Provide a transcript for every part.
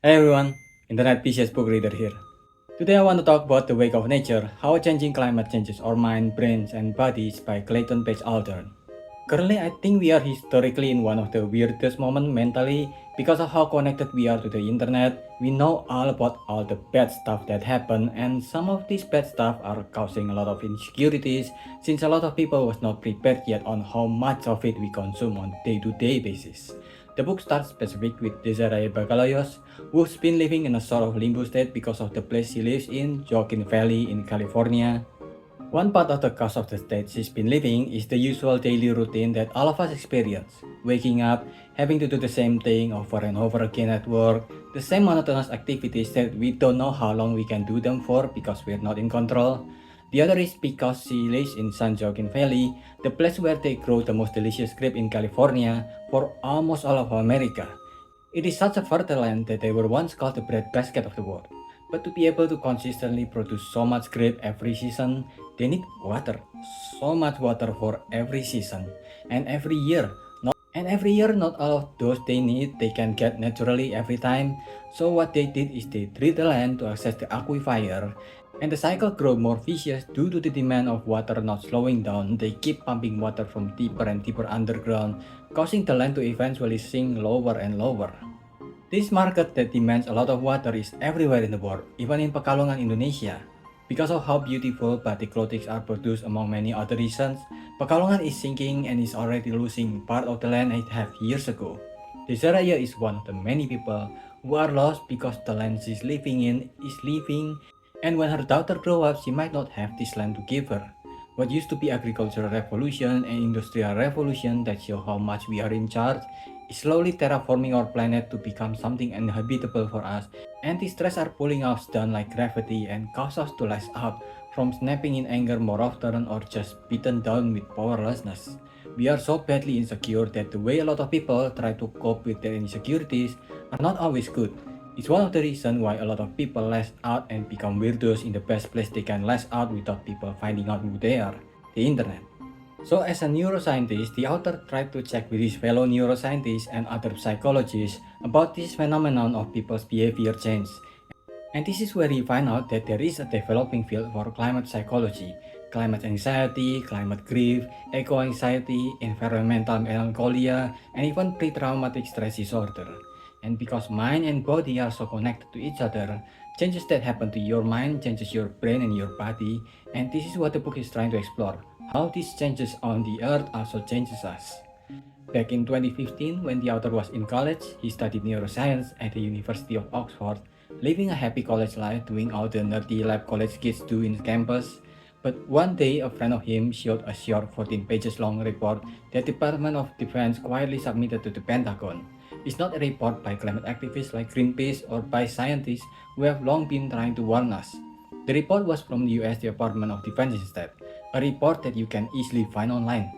Hey everyone, Internet PCS book reader here. Today I want to talk about the wake of nature, how changing climate changes our mind, brains, and bodies by Clayton Aldern. Currently, I think we are historically in one of the weirdest moments mentally because of how connected we are to the internet. We know all about all the bad stuff that happen, and some of these bad stuff are causing a lot of insecurities since a lot of people was not prepared yet on how much of it we consume on day-to-day basis. The book starts specific with Desiree Bacalhau's, who's been living in a sort of limbo state because of the place she lives in, Joaquin Valley in California. One part of the cause of the state she's been living is the usual daily routine that all of us experience. Waking up, having to do the same thing over and over again at work, the same monotonous activities that we don't know how long we can do them for because we're not in control. The other is because she lives in San Joaquin Valley, the place where they grow the most delicious grape in California for almost all of America. It is such a fertile land that they were once called the breadbasket of the world. But to be able to consistently produce so much grape every season, they need water. So much water for every season. And every year. Not all of those they need they can get naturally every time. So what they did is they treat the land to access the aquifer, and the cycle grew more vicious due to the demand of water not slowing down. They keep pumping water from deeper and deeper underground, causing the land to eventually sink lower and lower. This market that demands a lot of water is everywhere in the world, even in Pekalongan, Indonesia. Because of how beautiful batik clothing are produced among many other reasons, Pekalongan is sinking and is already losing part of the land it had years ago. Desiree is one of the many people who are lost because the land she's living in is leaving, and when her daughter grows up, she might not have this land to give her. What used to be agricultural revolution and industrial revolution that show how much we are in charge is slowly terraforming our planet to become something uninhabitable for us. Anti-stress are pulling us down like gravity and cause us to lash out, from snapping in anger more often or just beaten down with powerlessness. We are so badly insecure that the way a lot of people try to cope with their insecurities are not always good. It's one of the reasons why a lot of people lash out and become weirdos in the best place they can lash out without people finding out who they are, the internet. So as a neuroscientist, the author tried to check with his fellow neuroscientists and other psychologists about this phenomenon of people's behavior change. And this is where he found out that there is a developing field for climate psychology, climate anxiety, climate grief, eco-anxiety, environmental melancholia, and even pre-traumatic stress disorder. And because mind and body are so connected to each other, changes that happen to your mind changes your brain and your body, and this is what the book is trying to explore, how these changes on the earth also changes us. Back in 2015, when the author was in college, he studied neuroscience at the University of Oxford, living a happy college life doing all the nerdy lab college kids do in campus. But one day, a friend of him showed a short 14 pages long report that the Department of Defense quietly submitted to the Pentagon. It's not a report by climate activists like Greenpeace or by scientists who have long been trying to warn us. The report was from the US Department of Defense instead, a report that you can easily find online.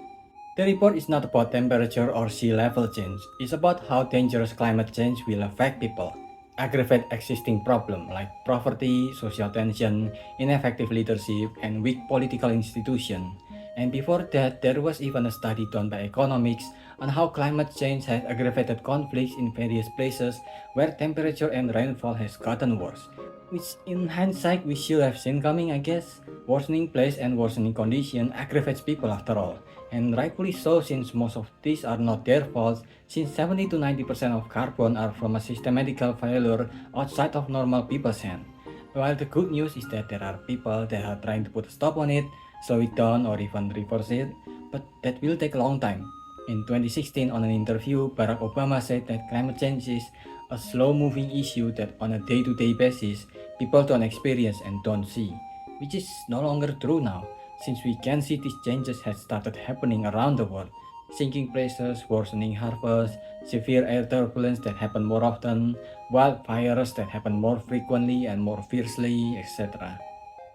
The report is not about temperature or sea level change, it's about how dangerous climate change will affect people, aggravate existing problems like poverty, social tension, ineffective leadership, and weak political institutions. And before that, there was even a study done by economics on how climate change has aggravated conflicts in various places where temperature and rainfall has gotten worse. Which in hindsight we should have seen coming, I guess. Worsening place and worsening condition aggravates people after all, and rightfully so since most of these are not their fault, since 70 to 90% of carbon are from a systematical failure outside of normal people's hand. While the good news is that there are people that are trying to put a stop on it, slow it down or even reverse it, but that will take a long time. In 2016, on an interview, Barack Obama said that climate change is a slow-moving issue that on a day-to-day basis, people don't experience and don't see, which is no longer true now, since we can see these changes have started happening around the world. Sinking places, worsening harvests, severe air turbulence that happen more often, wildfires that happen more frequently and more fiercely, etc.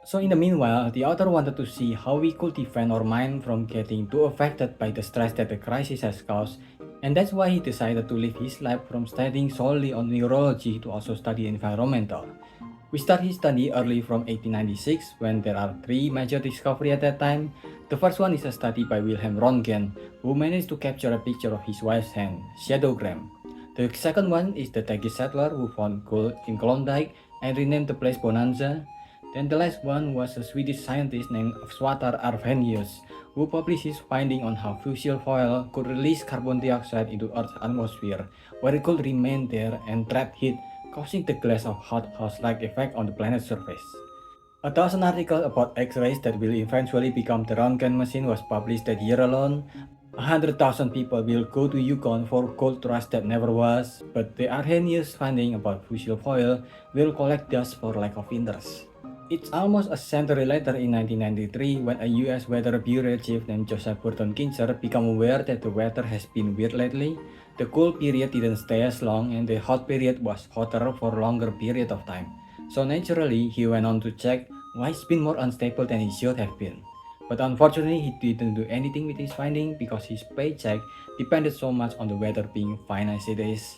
So in the meanwhile, the author wanted to see how we could defend our mind from getting too affected by the stress that the crisis has caused, and that's why he decided to leave his life from studying solely on neurology to also study environmental. We start his study early from 1896 when there are three major discoveries at that time. The first one is a study by Wilhelm Röntgen, who managed to capture a picture of his wife's hand, shadowgram. The second one is the Turkish settler who found gold in Klondike and renamed the place Bonanza. Then the last one was a Swedish scientist named Svatar Arrhenius, who published his finding on how fossil fuel could release carbon dioxide into Earth's atmosphere, where it could remain there and trap heat, causing the glass of hothouse-like effect on the planet's surface. A dozen articles about X-rays that will eventually become the Röntgen machine was published that year alone. 100,000 people will go to Yukon for gold rush that never was, but the Arrhenius finding about fossil fuel will collect dust for lack of interest. It's almost a century later in 1993 when a US Weather Bureau chief named Joseph Burton Kincher became aware that the weather has been weird lately. The cool period didn't stay as long and the hot period was hotter for a longer period of time. So naturally, he went on to check why it's been more unstable than it should have been. But unfortunately, he didn't do anything with his finding because his paycheck depended so much on the weather being fine as it is.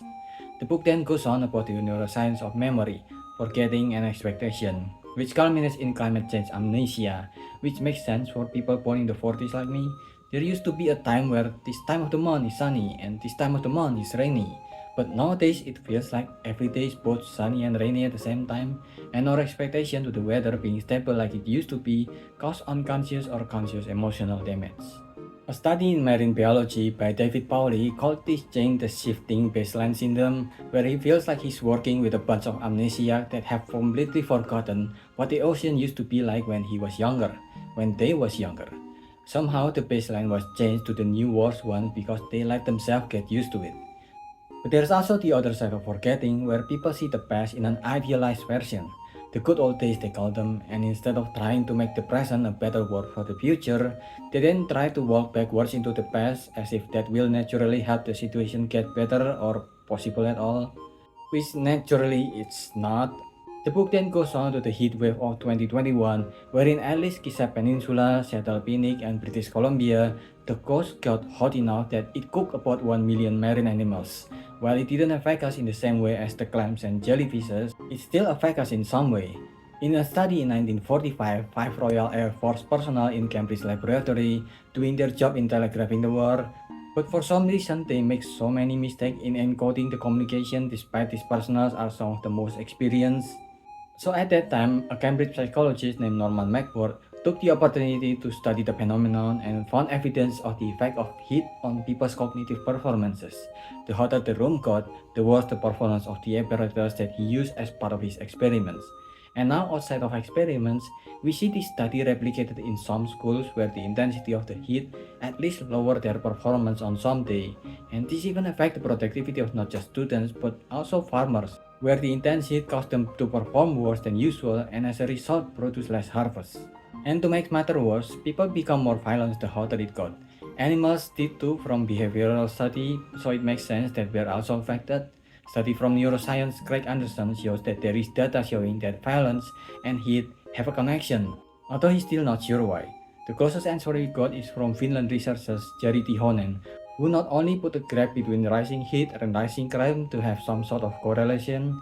The book then goes on about the neuroscience of memory, forgetting, and expectation, which culminates in climate change amnesia, which makes sense for people born in the 40s like me. There used to be a time where this time of the month is sunny and this time of the month is rainy. But nowadays it feels like every day is both sunny and rainy at the same time, and our expectation to the weather being stable like it used to be cause unconscious or conscious emotional damage. A study in marine biology by David Pauly called this change the shifting baseline syndrome, where he feels like he's working with a bunch of amnesia that have completely forgotten what the ocean used to be like when he was younger, when they was younger. Somehow the baseline was changed to the new worse one because they let themselves get used to it. But there's also the other side of forgetting, where people see the past in an idealized version, the good old days they call them, and instead of trying to make the present a better world for the future, they then try to walk backwards into the past as if that will naturally help the situation get better or possible at all, which naturally it's not. The book then goes on to the heat wave of 2021, wherein at least Kisa Peninsula, Seattle Phoenix, and British Columbia, the coast got hot enough that it cooked about 1 million marine animals. While it didn't affect us in the same way as the clams and jellyfishes, it still affects us in some way. In a study in 1945, 5 Royal Air Force personnel in Cambridge Laboratory doing their job in telegraphing the war, but for some reason they make so many mistakes in encoding the communication despite these personnel are some of the most experienced. So at that time, a Cambridge psychologist named Norman McWhorter took the opportunity to study the phenomenon and found evidence of the effect of heat on people's cognitive performances. The hotter the room got, the worse the performance of the apparatus that he used as part of his experiments. And now outside of experiments, we see this study replicated in some schools where the intensity of the heat at least lowered their performance on some day, and this even affects the productivity of not just students but also farmers, where the intense heat caused them to perform worse than usual and as a result produce less harvest. And to make matters worse, people become more violent the hotter it got. Animals did too from behavioral study, so it makes sense that we're also affected. Study from neuroscience Craig Anderson shows that there is data showing that violence and heat have a connection, although he's still not sure why. The closest answer we got is from Finland researchers Jari Tihonen, who not only put a graph between rising heat and rising crime to have some sort of correlation,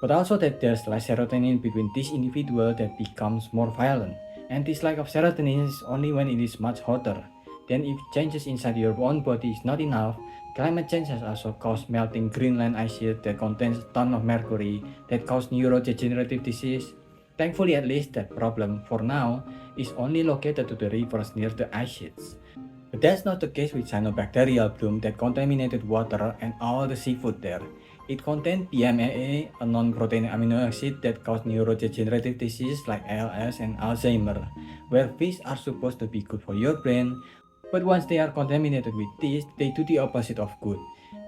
but also that there's less serotonin between this individual that becomes more violent, and this lack of serotonin is only when it is much hotter. Then if changes inside your own body is not enough, climate change has also caused melting Greenland ice sheet that contains a ton of mercury that causes neurodegenerative disease. Thankfully at least that problem, for now, is only located to the rivers near the ice sheets. But that's not the case with cyanobacterial bloom that contaminated water and all the seafood there. It contained PMAA, a non-protein amino acid that causes neurodegenerative disease like ALS and Alzheimer, where fish are supposed to be good for your brain, but once they are contaminated with this, they do the opposite of good.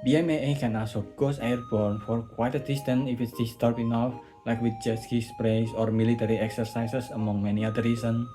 BMAA can also go airborne for quite a distance if it's disturbed enough, like with jet ski sprays or military exercises among many other reasons.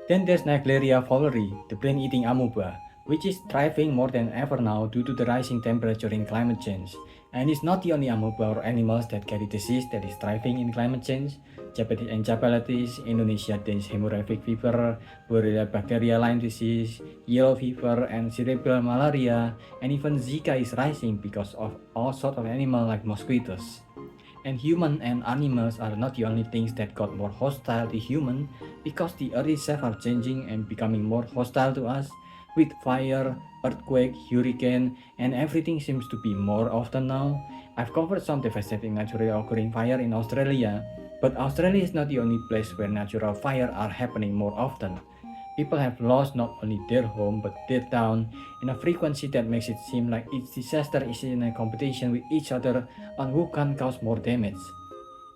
Then there's Naegleria fowleri, the brain-eating amoeba, which is thriving more than ever now due to the rising temperature in climate change. And it's not the only amoeba or animals that carry disease that is thriving in climate change. Japanese encephalitis, Indonesia Danish hemorrhagic fever, Borrelia bacteria Lyme disease, yellow fever, and cerebral malaria, and even Zika is rising because of all sorts of animals like mosquitoes. And humans and animals are not the only things that got more hostile to humans, because the earth itself are changing and becoming more hostile to us. with fire, earthquake, hurricane, and everything seems to be more often now. I've covered some devastating naturally occurring fire in Australia, but Australia is not the only place where natural fire are happening more often. People have lost not only their home but their town in a frequency that makes it seem like each disaster is in a competition with each other on who can cause more damage.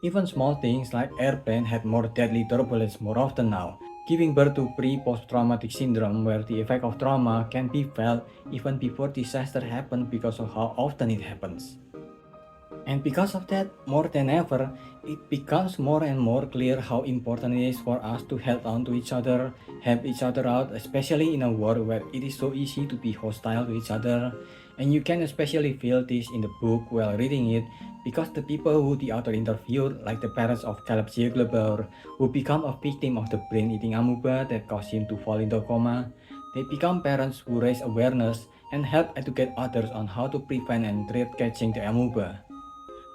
Even small things like airplane had more deadly turbulence more often now, giving birth to pre-post-traumatic syndrome where the effect of trauma can be felt even before disaster happens because of how often it happens. And because of that, more than ever, it becomes more and more clear how important it is for us to hold on to each other, help each other out, especially in a world where it is so easy to be hostile to each other. And you can especially feel this in the book while reading it, because the people who the author interviewed, like the parents of Caleb Ziegler, who become a victim of the brain-eating amoeba that caused him to fall into a coma, they become parents who raise awareness and help educate others on how to prevent and treat catching the amoeba.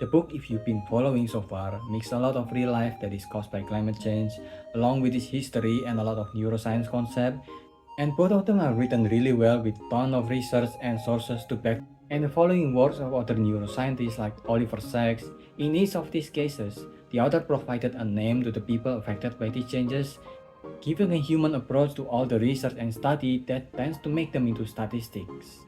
The book, if you've been following so far, mixes a lot of real life that is caused by climate change, along with its history and a lot of neuroscience concept, and both of them are written really well with ton of research and sources to back. And the following words of other neuroscientists like Oliver Sacks, in each of these cases, the author provided a name to the people affected by these changes, giving a human approach to all the research and study that tends to make them into statistics.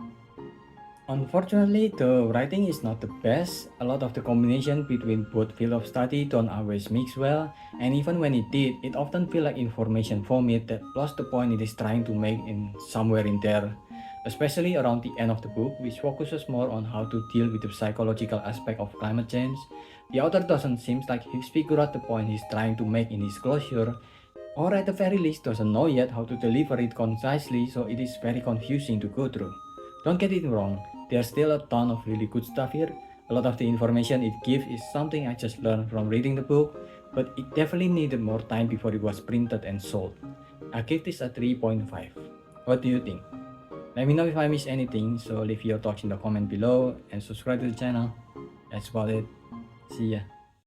Unfortunately, the writing is not the best. A lot of the combination between both field of study don't always mix well, and even when it did, it often feel like information vomit that lost the point it is trying to make in somewhere in there. Especially around the end of the book, which focuses more on how to deal with the psychological aspect of climate change. The author doesn't seem like he's figured out the point he's trying to make in his closure, or at the very least doesn't know yet how to deliver it concisely, so it is very confusing to go through. Don't get it wrong, there's still a ton of really good stuff here. A lot of the information it gives is something I just learned from reading the book, but it definitely needed more time before it was printed and sold. I give this a 3.5. What do you think? Let me know if I missed anything, so leave your thoughts in the comment below and subscribe to the channel. That's about it. See ya.